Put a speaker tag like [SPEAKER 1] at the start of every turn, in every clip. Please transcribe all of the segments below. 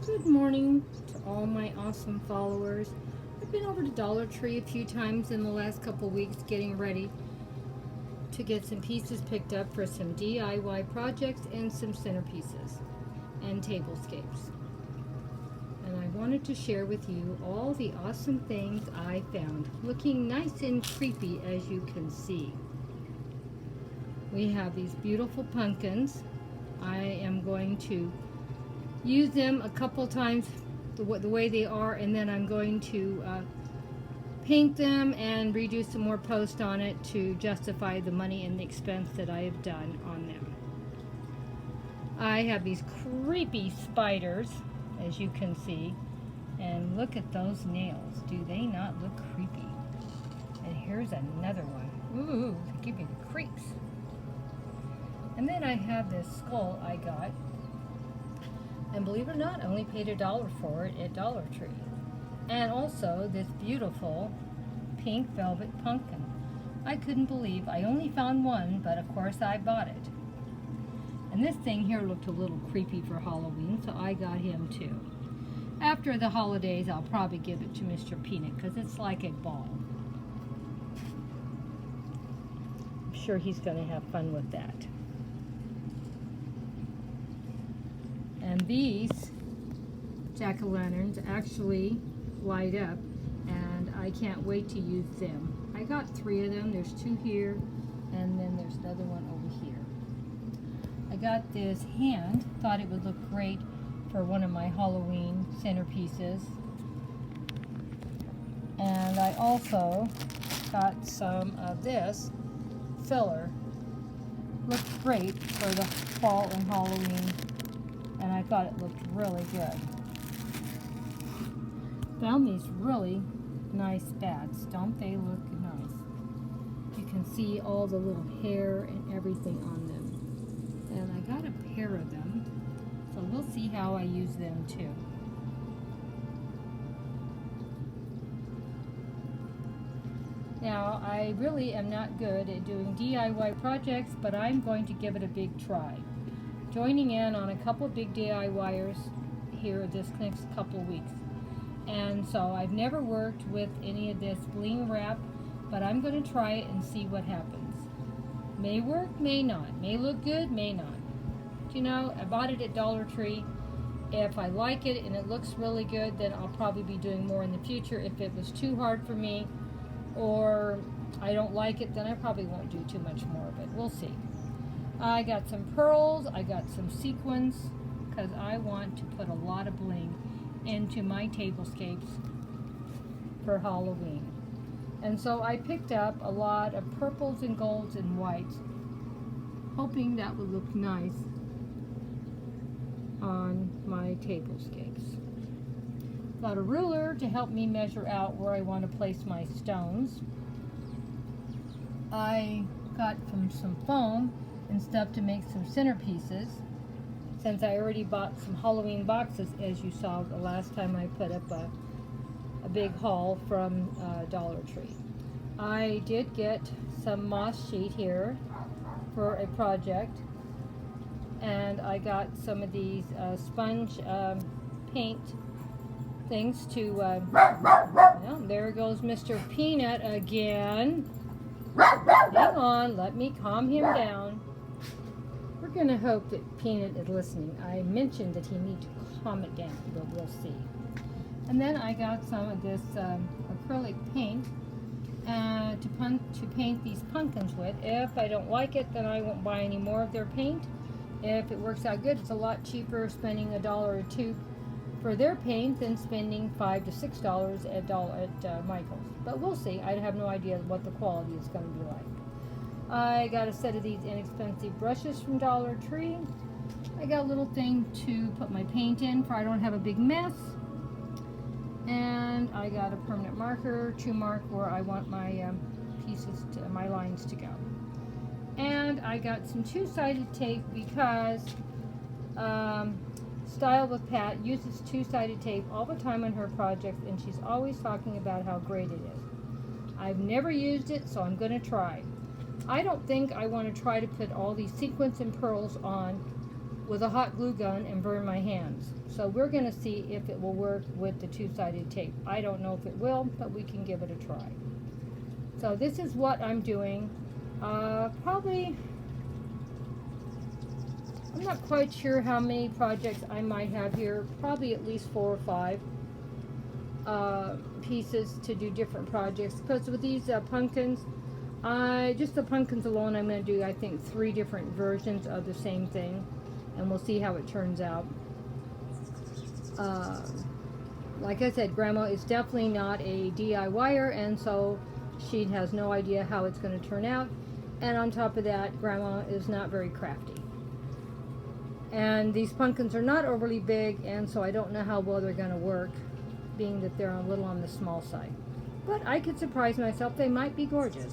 [SPEAKER 1] Good morning to all my awesome followers. I've been over to Dollar Tree a few times in the last couple weeks getting ready to get some pieces picked up for some DIY projects and some centerpieces and tablescapes. And I wanted to share with you all the awesome things I found, looking nice and creepy as you can see. We have these beautiful pumpkins. I am going to use them a couple times the way they are, and then I'm going to paint them and redo some more post on it to justify the money and the expense that I have done on them. I have these creepy spiders, as you can see, and look at those nails. Do they not look creepy? And here's another one. Ooh, they give me the creeps. And then I have this skull I got. And believe it or not, I only paid $1 for it at Dollar Tree. And also this beautiful pink velvet pumpkin. I couldn't believe I only found one, but of course I bought it. And this thing here looked a little creepy for Halloween, so I got him too. After the holidays, I'll probably give it to Mr. Peanut because it's like a ball. I'm sure he's going to have fun with that. And these jack-o'-lanterns actually light up, and I can't wait to use them. I got 3 of them. There's 2 here, and then there's another one over here. I got this hand, thought it would look great for one of my Halloween centerpieces. And I also got some of this filler. Looks great for the fall and Halloween, and I thought it looked really good. Found these really nice bats. Don't they look nice? You can see all the little hair and everything on them. And I got a pair of them, so we'll see how I use them too. Now, I really am not good at doing DIY projects, but I'm going to give it a big try. Joining in on a couple of big DIYers here this next couple of weeks. And so I've never worked with any of this bling wrap, but I'm going to try it and see what happens. May work, may not. May look good, may not. You know, I bought it at Dollar Tree. If I like it and it looks really good, then I'll probably be doing more in the future. If it was too hard for me or I don't like it, then I probably won't do too much more, but we'll see. I got some pearls, I got some sequins, because I want to put a lot of bling into my tablescapes for Halloween. And so I picked up a lot of purples and golds and whites, hoping that would look nice on my tablescapes. Got a ruler to help me measure out where I want to place my stones. I got some foam and stuff to make some centerpieces, since I already bought some Halloween boxes, as you saw the last time I put up a big haul from Dollar Tree. I did get some moss sheet here for a project, and I got some of these sponge paint things to, well, there goes Mr. Peanut again. Hang on, let me calm him down. We're going to hope that Peanut is listening. I mentioned that he needs to calm it down, but we'll see. And then I got some of this acrylic paint to paint these pumpkins with. If I don't like it, then I won't buy any more of their paint. If it works out good, it's a lot cheaper spending $1 or $2 for their paint than spending $5 to $6 at Michael's. But we'll see. I have no idea what the quality is going to be like. I got a set of these inexpensive brushes from Dollar Tree. I got a little thing to put my paint in for I don't have a big mess. And I got a permanent marker to mark where I want my my lines to go. And I got some two-sided tape because Style with Pat uses two-sided tape all the time on her projects, and she's always talking about how great it is. I've never used it, so I'm going to try. I don't think I want to try to put all these sequins and pearls on with a hot glue gun and burn my hands. So we're going to see if it will work with the two-sided tape. I don't know if it will, but we can give it a try. So this is what I'm doing. Probably, I'm not quite sure how many projects I might have here. Probably at least 4 or 5 pieces to do different projects. Because with these pumpkins, just the pumpkins alone, I'm going to do, I think, 3 different versions of the same thing. And we'll see how it turns out. Like I said, Grandma is definitely not a DIYer, and so she has no idea how it's going to turn out. And on top of that, Grandma is not very crafty. And these pumpkins are not overly big, and so I don't know how well they're going to work, being that they're a little on the small side. But I could surprise myself. They might be gorgeous.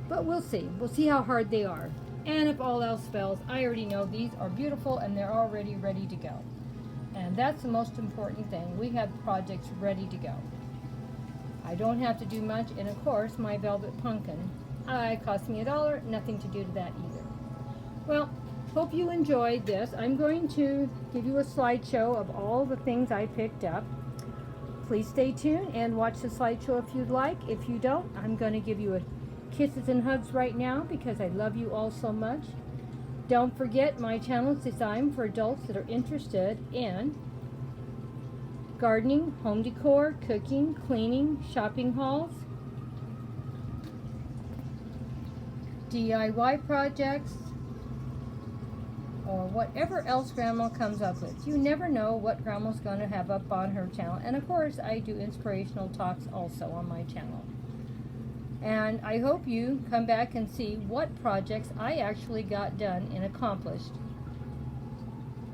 [SPEAKER 1] But we'll see. We'll see how hard they are. And if all else fails, I already know these are beautiful and they're already ready to go. And that's the most important thing. We have projects ready to go. I don't have to do much, and of course, my velvet pumpkin cost me $1, nothing to do to that either. Well, hope you enjoyed this. I'm going to give you a slideshow of all the things I picked up. Please stay tuned and watch the slideshow if you'd like. If you don't, I'm going to give you a kisses and hugs right now because I love you all so much. Don't forget, my channel is designed for adults that are interested in gardening, home decor, cooking, cleaning, shopping hauls, DIY projects, or whatever else Grandma comes up with. You never know what Grandma's going to have up on her channel. And of course, I do inspirational talks also on my channel. And I hope you come back and see what projects I actually got done and accomplished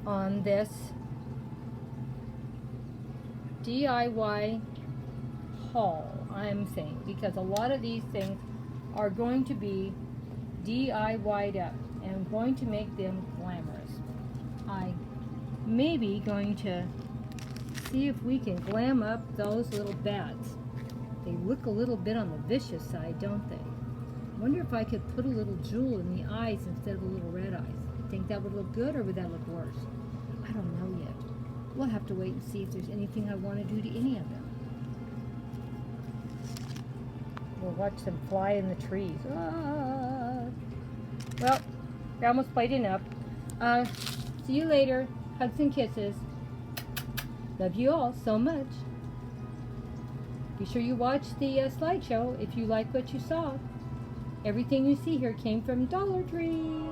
[SPEAKER 1] on this DIY haul, I'm saying, because a lot of these things are going to be DIY'd up and going to make them glamorous. I may be going to see if we can glam up those little bats. They look a little bit on the vicious side, don't they? I wonder if I could put a little jewel in the eyes instead of the little red eyes. Think that would look good, or would that look worse? I don't know yet. We'll have to wait and see if there's anything I want to do to any of them. We'll watch them fly in the trees. Ah. Well, Grandma's played enough. See you later. Hugs and kisses. Love you all so much. Be sure you watch the slideshow if you like what you saw. Everything you see here came from Dollar Tree.